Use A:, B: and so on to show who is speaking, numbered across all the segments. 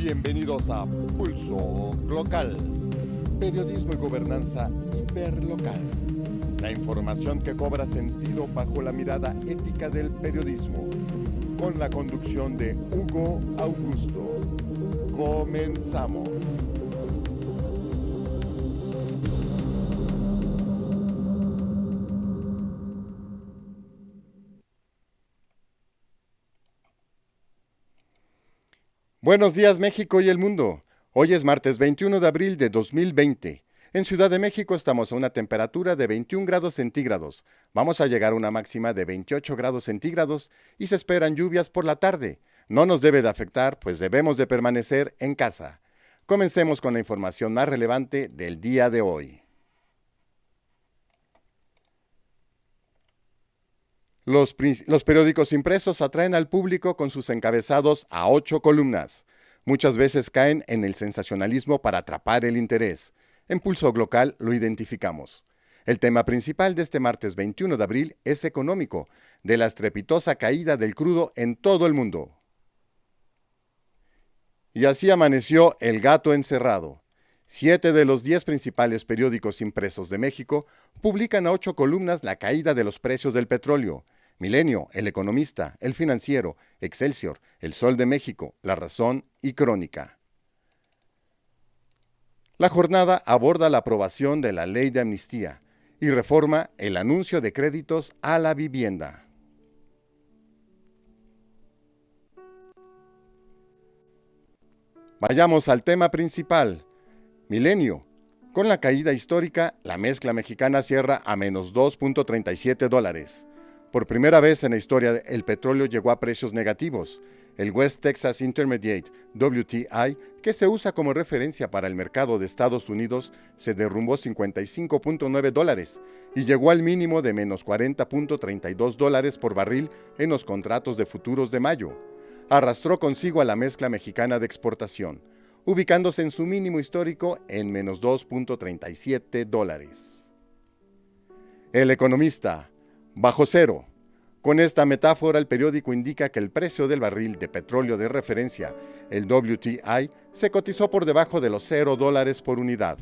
A: Bienvenidos a Pulso Local, periodismo y gobernanza hiperlocal. La información que cobra sentido bajo la mirada ética del periodismo, con la conducción de Hugo Augusto. Comenzamos. Buenos días, México y el mundo. Hoy es martes 21 de abril de 2020. En Ciudad de México estamos a una temperatura de 21 grados centígrados. Vamos a llegar a una máxima de 28 grados centígrados y se esperan lluvias por la tarde. No nos debe de afectar, pues debemos de permanecer en casa. Comencemos con la información más relevante del día de hoy. Los periódicos impresos atraen al público con sus encabezados a 8 columnas. Muchas veces caen en el sensacionalismo para atrapar el interés. En Pulso Local lo identificamos. El tema principal de este martes 21 de abril es económico, de la estrepitosa caída del crudo en todo el mundo. Y así amaneció el gato encerrado. 7 de los 10 principales periódicos impresos de México publican a 8 columnas la caída de los precios del petróleo. Milenio, El Economista, El Financiero, Excelsior, El Sol de México, La Razón y Crónica. La jornada aborda la aprobación de la ley de amnistía y reforma el anuncio de créditos a la vivienda. Vayamos al tema principal. Milenio. Con la caída histórica, la mezcla mexicana cierra a menos $2.37. Por primera vez en la historia, el petróleo llegó a precios negativos. El West Texas Intermediate, WTI, que se usa como referencia para el mercado de Estados Unidos, se derrumbó $55.9 y llegó al mínimo de menos $40.32 por barril en los contratos de futuros de mayo. Arrastró consigo a la mezcla mexicana de exportación, ubicándose en su mínimo histórico en menos $2.37. El Economista, bajo cero. Con esta metáfora, el periódico indica que el precio del barril de petróleo de referencia, el WTI, se cotizó por debajo de los $0 por unidad,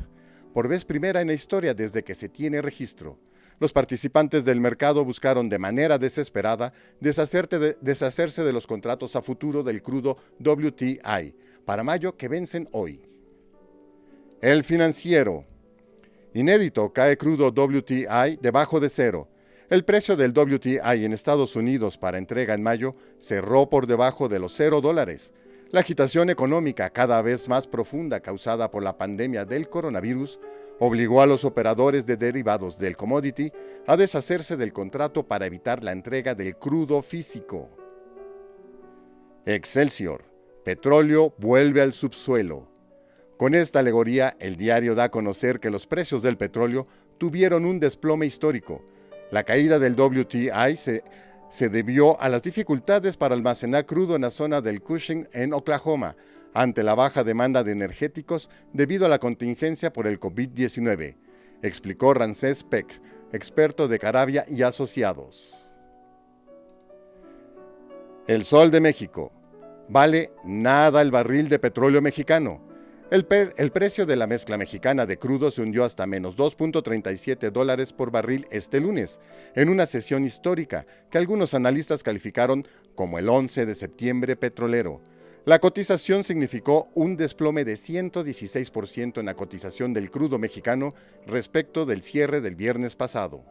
A: por vez primera en la historia desde que se tiene registro. Los participantes del mercado buscaron de manera desesperada deshacerse de los contratos a futuro del crudo WTI para mayo que vencen hoy. El Financiero. Inédito, cae crudo WTI debajo de cero. El precio del WTI en Estados Unidos para entrega en mayo cerró por debajo de los $0. La agitación económica cada vez más profunda causada por la pandemia del coronavirus obligó a los operadores de derivados del commodity a deshacerse del contrato para evitar la entrega del crudo físico. Excelsior. Petróleo vuelve al subsuelo. Con esta alegoría, el diario da a conocer que los precios del petróleo tuvieron un desplome histórico. La caída del WTI se debió a las dificultades para almacenar crudo en la zona del Cushing en Oklahoma, ante la baja demanda de energéticos debido a la contingencia por el COVID-19, explicó Ramsés Peck, experto de Carabia y Asociados. El Sol de México. Vale nada el barril de petróleo mexicano. El precio de la mezcla mexicana de crudo se hundió hasta menos $2.37 por barril este lunes, en una sesión histórica que algunos analistas calificaron como el 11 de septiembre petrolero. La cotización significó un desplome de 116% en la cotización del crudo mexicano respecto del cierre del viernes pasado.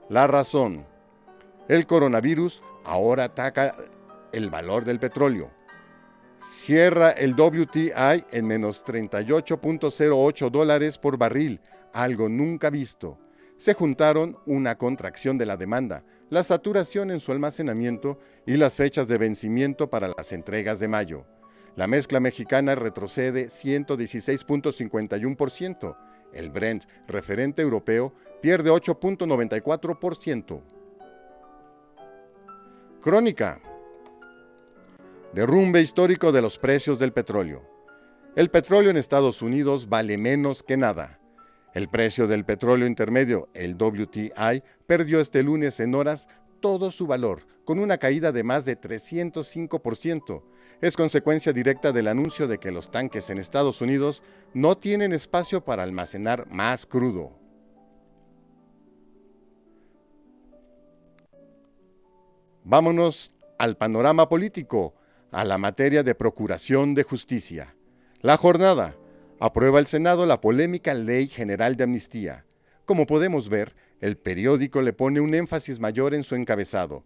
A: La razón. El coronavirus ahora ataca el valor del petróleo. Cierra el WTI en menos $38.08 por barril, algo nunca visto. Se juntaron una contracción de la demanda, la saturación en su almacenamiento y las fechas de vencimiento para las entregas de mayo. La mezcla mexicana retrocede 116.51%. El Brent, referente europeo, pierde 8.94%. Crónica. Derrumbe histórico de los precios del petróleo. El petróleo en Estados Unidos vale menos que nada. El precio del petróleo intermedio, el WTI, perdió este lunes en horas todo su valor, con una caída de más de 305%. Es consecuencia directa del anuncio de que los tanques en Estados Unidos no tienen espacio para almacenar más crudo. Vámonos al panorama político, a la materia de procuración de justicia. La jornada. Aprueba el Senado la polémica Ley General de Amnistía. Como podemos ver, el periódico le pone un énfasis mayor en su encabezado.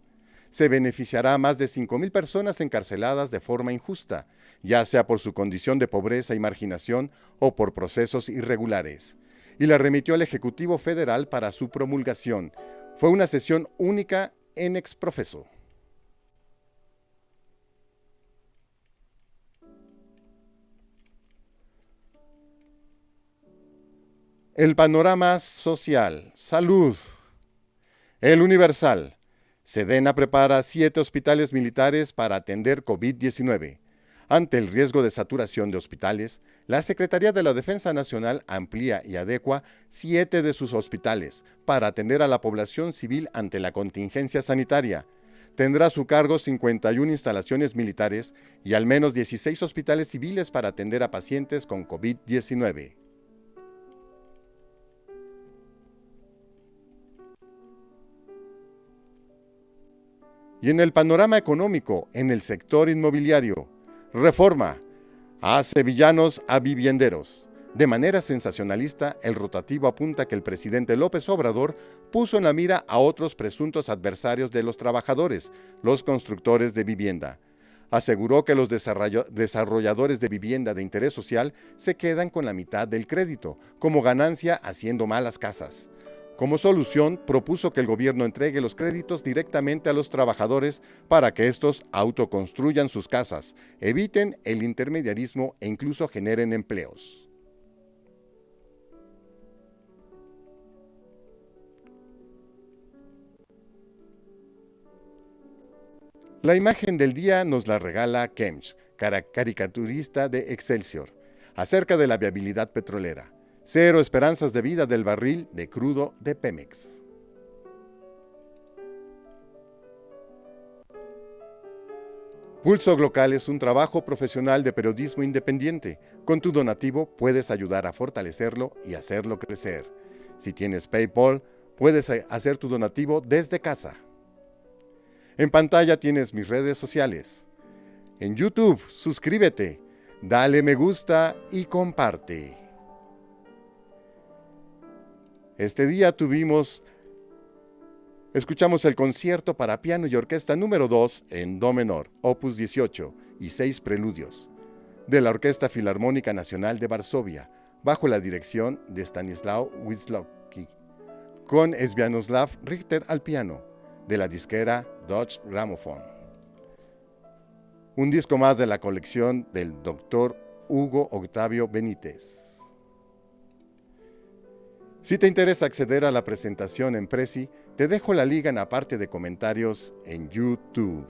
A: Se beneficiará a más de 5,000 personas encarceladas de forma injusta, ya sea por su condición de pobreza y marginación o por procesos irregulares. Y la remitió al Ejecutivo Federal para su promulgación. Fue una sesión única en exprofeso. El panorama social, salud. El Universal. Sedena prepara 7 hospitales militares para atender COVID-19. Ante el riesgo de saturación de hospitales, la Secretaría de la Defensa Nacional amplía y adecua 7 de sus hospitales para atender a la población civil ante la contingencia sanitaria. Tendrá a su cargo 51 instalaciones militares y al menos 16 hospitales civiles para atender a pacientes con COVID-19. Y en el panorama económico, en el sector inmobiliario, Reforma hace villanos a vivienderos. De manera sensacionalista, el rotativo apunta que el presidente López Obrador puso en la mira a otros presuntos adversarios de los trabajadores, los constructores de vivienda. Aseguró que los desarrolladores de vivienda de interés social se quedan con la mitad del crédito, como ganancia haciendo malas casas. Como solución, propuso que el gobierno entregue los créditos directamente a los trabajadores para que estos autoconstruyan sus casas, eviten el intermediarismo e incluso generen empleos. La imagen del día nos la regala Kemch, caricaturista de Excelsior, acerca de la viabilidad petrolera. Cero esperanzas de vida del barril de crudo de Pemex. Pulso Glocal es un trabajo profesional de periodismo independiente. Con tu donativo puedes ayudar a fortalecerlo y hacerlo crecer. Si tienes PayPal, puedes hacer tu donativo desde casa. En pantalla tienes mis redes sociales. En YouTube, suscríbete, dale me gusta y comparte. Este día escuchamos el concierto para piano y orquesta número 2 en do menor, opus 18 y 6 preludios, de la Orquesta Filarmónica Nacional de Varsovia, bajo la dirección de Stanislaw Wisłocki, con Sviatoslav Richter al piano, de la disquera Deutsche Grammophon. Un disco más de la colección del Dr. Hugo Octavio Benítez. Si te interesa acceder a la presentación en Prezi, te dejo la liga en la parte de comentarios en YouTube.